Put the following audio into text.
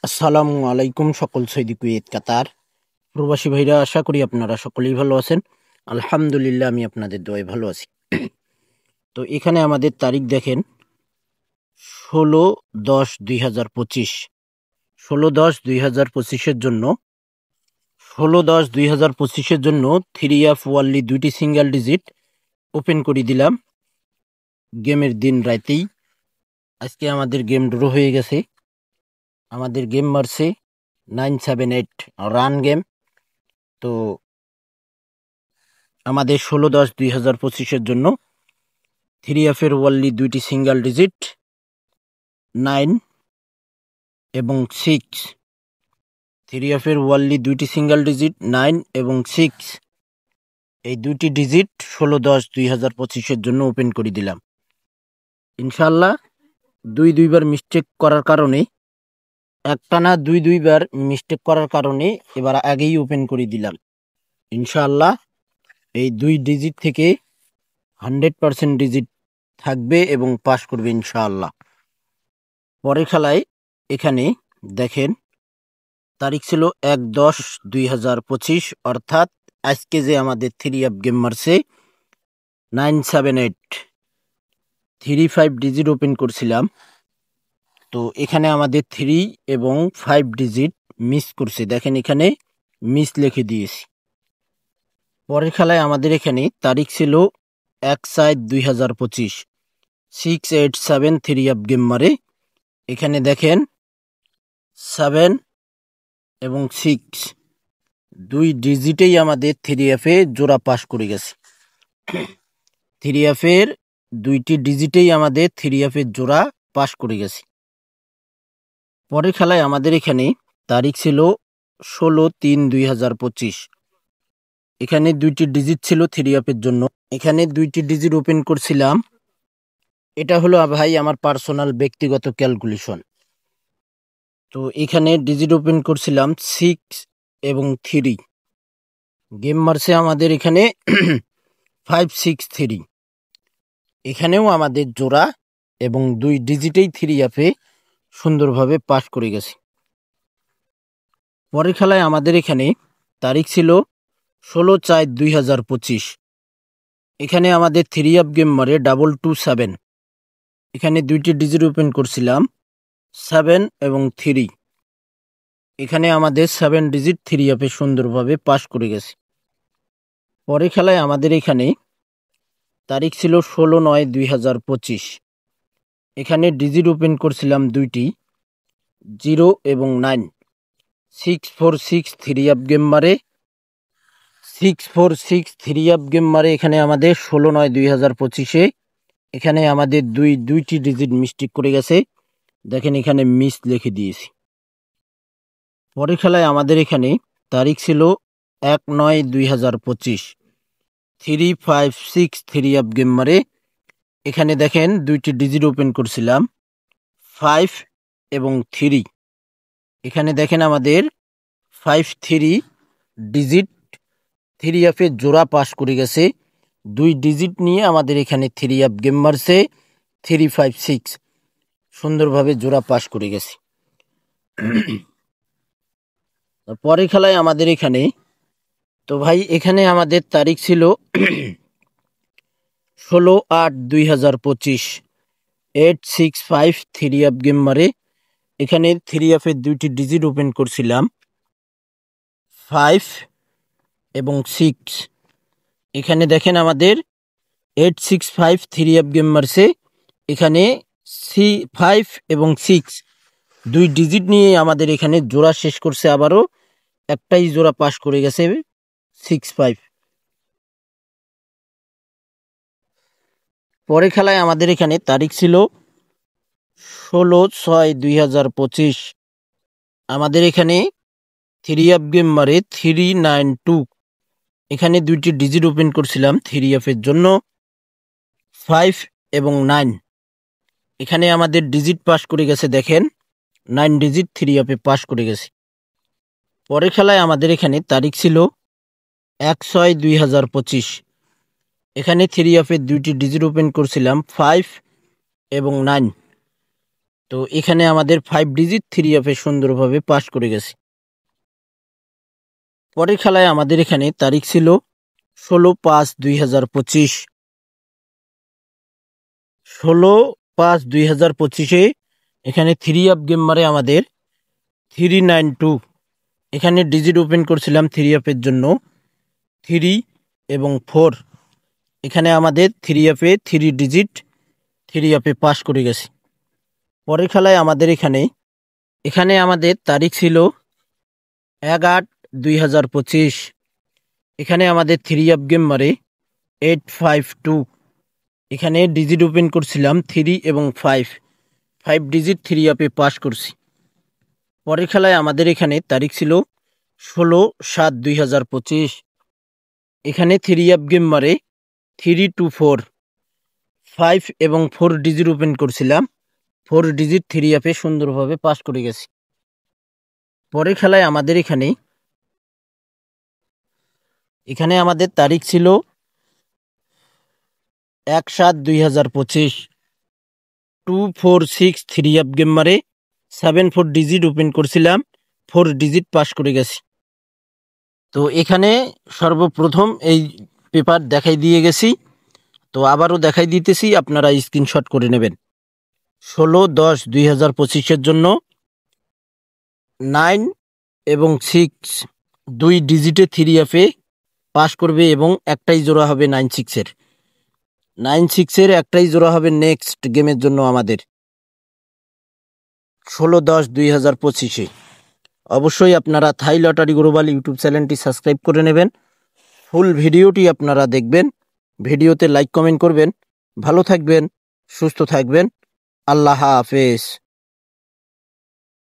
আসসালামু আলাইকুম সকল সৌদি কুয়েত কাতার প্রবাসী ভাইরা, আশা করি আপনারা সকলেই ভালো আছেন। আলহামদুলিল্লাহ, আমি আপনাদের দোয়ায় ভালো আছি। তো এখানে আমাদের তারিখ দেখেন 16/10/2025। 16/10/2025-এর জন্য 16/10/2025-এর জন্য 3F ওয়ার্লি দুইটি সিঙ্গেল ডিজিট ওপেন করে দিলাম গেমের দিন রাতেই। আজকে আমাদের গেম ড্র হয়ে গেছে। আমাদের গেম মারছে 978 রান গেম। তো আমাদের 16/10/2025-এর জন্য 3F এর ওয়ার্লি দুইটি সিঙ্গেল ডিজিট 9 এবং 6। 3F এর ওয়ার্লি দুইটি সিঙ্গেল ডিজিট 9 এবং 6, এই দুইটি ডিজিট 16/10/2025-এর জন্য ওপেন করে দিলাম। ইনশাল্লাহ দুইবার মিস্টেক করার কারণে, একটানা দুইবার মিস্টেক করার কারণে এবার আগেই ওপেন করে দিলাম। ইনশাল্লাহ এই দুই ডিজিট থেকে 100% ডিজিট থাকবে এবং পাস করবে ইনশাআল্লাহ। পরের খেলায় এখানে দেখেন তারিখ ছিল 1/10/2025, অর্থাৎ আজকে যে আমাদের 3F গেম মারছে 978 35 ডিজিট ওপেন করছিলাম। তো এখানে আমাদের 3 এবং 5 ডিজিট মিস করছে, দেখেন এখানে মিস লিখে দিয়েছি। পরের খেলায় আমাদের এখানে তারিখ ছিল 1/7/2025 687 3F গেম মারে। এখানে দেখেন 7 এবং 6 দুই ডিজিটেই আমাদের 3F এ জোড়া পাস করে গেছে। 3F এর দুইটি ডিজিটেই আমাদের 3F এর জোড়া পাস করে গেছে। পরের খেলায় আমাদের এখানে তারিখ ছিল 16/3/2025। এখানে দুইটি ডিজিট ছিল 3F এর জন্য। এখানে দুইটি ডিজিট ওপেন করছিলাম। এটা হলো ভাই আমার পার্সোনাল ব্যক্তিগত ক্যালকুলেশন। তো এখানে ডিজিট ওপেন করছিলাম 6 এবং 3। গেম মারছে আমাদের এখানে 563। এখানেও আমাদের জোড়া এবং দুই ডিজিটেই 3F এ সুন্দরভাবে পাস করে গেছে। পরের খেলায় আমাদের এখানে তারিখ ছিল 16/4/2025। এখানে আমাদের 3F গেম মারে 227। এখানে দুইটি ডিজিট ওপেন করছিলাম 7 এবং 3। এখানে আমাদের 7 ডিজিট 3F এ সুন্দরভাবে পাস করে গেছে। পরের খেলায় আমাদের এখানে তারিখ ছিল 16/9/2025। এখানে ডিজিট ওপেন করছিলাম দুইটি 0 এবং 9। 646 3F গেম মারে 646 3F গেম মারে। এখানে আমাদের 16/9/2025-এ এখানে আমাদের দুইটি ডিজিট মিস্টেক করে গেছে, দেখেন এখানে মিস লিখে দিয়েছি। পরের খেলায় আমাদের এখানে তারিখ ছিল 1/9/2025 356 3F গেম মারে। এখানে দেখেন দুইটি ডিজিট ওপেন করছিলাম 5 এবং 3। এখানে দেখেন আমাদের 53 ডিজিট 3F এর জোড়া পাস করে গেছে। দুই ডিজিট নিয়ে আমাদের এখানে 3F গেম মারছে 356 সুন্দরভাবে জোড়া পাস করে গেছে। পরের খেলায় আমাদের এখানে, তো ভাই এখানে আমাদের তারিখ ছিল 16/8/2025 865 3F গেম মারে। এখানে 3F এর দুইটি ডিজিট ওপেন করছিলাম 5 এবং 6। এখানে দেখেন আমাদের 865 3F গেম মারছে। এখানে 5 এবং 6 দুই ডিজিট নিয়ে আমাদের এখানে জোড়া শেষ করছে, আবারও একটাই জোড়া পাস করে গেছে 65। পরে খেলায় আমাদের এখানে তারিখ ছিল 16/6/2025। আমাদের এখানে 3F গেম মারে 392। এখানে দুইটি ডিজিট ওপেন করছিলাম 3F এর জন্য 5 এবং 9। এখানে আমাদের ডিজিট পাস করে গেছে, দেখেন 9 ডিজিট 3F এ পাস করে গেছে। পরের খেলায় আমাদের এখানে তারিখ ছিল 1/6/2025। এখানে 3F এর দুইটি ডিজিট ওপেন করছিলাম 5 এবং 9। তো এখানে আমাদের 5 ডিজিট 3F সুন্দরভাবে পাস করে গেছে। পরের খেলায় আমাদের এখানে তারিখ ছিল 16/5/2025। 16/5/2025 এখানে 3F গেম মারে আমাদের 392। এখানে ডিজিট ওপেন করছিলাম 3F জন্য 3 এবং 4। এখানে আমাদের 3F 3 ডিজিট 3F পাস করে গেছে। পরের খেলায় আমাদের এখানে আমাদের তারিখ ছিল 1/8/2025। এখানে আমাদের 3F গেম মারে 852। এখানে ডিজিট ওপেন করছিলাম 3 এবং 5 ডিজিট 3F পাস করছি। পরের খেলায় আমাদের এখানে তারিখ ছিল 16/7/2025। এখানে 3F গেম মারে 324। 5 এবং 4 ডিজিট ওপেন করছিলাম 4 ডিজিট 3F সুন্দরভাবে পাস করে গেছি। পরের খেলায় আমাদের এখানে আমাদের তারিখ ছিল 1/7/2025। 246 3F গেম মারে 74 ডিজিট ওপেন করছিলাম 4 ডিজিট পাস করে গেছি। তো এখানে সর্বপ্রথম এই পেপার দেখাই দিয়ে গেছি, তো আবারও দেখাই দিতেছি, আপনারা স্ক্রিনশট করে নেবেন। 16/10/2025 জন্য 9 এবং 6 2 ডিজিটে 3F পাস করবে এবং একটাই জোড়া হবে 9/6 9/6 একটাই জোড়া হবে নেক্সট গেমের জন্য আমাদের 16/10/2025। অবশ্যই আপনারা থাই লটারি গ্লোবাল ইউটিউব চ্যানেলটি সাবস্ক্রাইব করে নেবেন। ফুল ভিডিওটি আপনারা দেখবেন, ভিডিওতে লাইক কমেন্ট করবেন। ভালো থাকবেন, সুস্থ থাকবেন। আল্লাহ হাফেজ।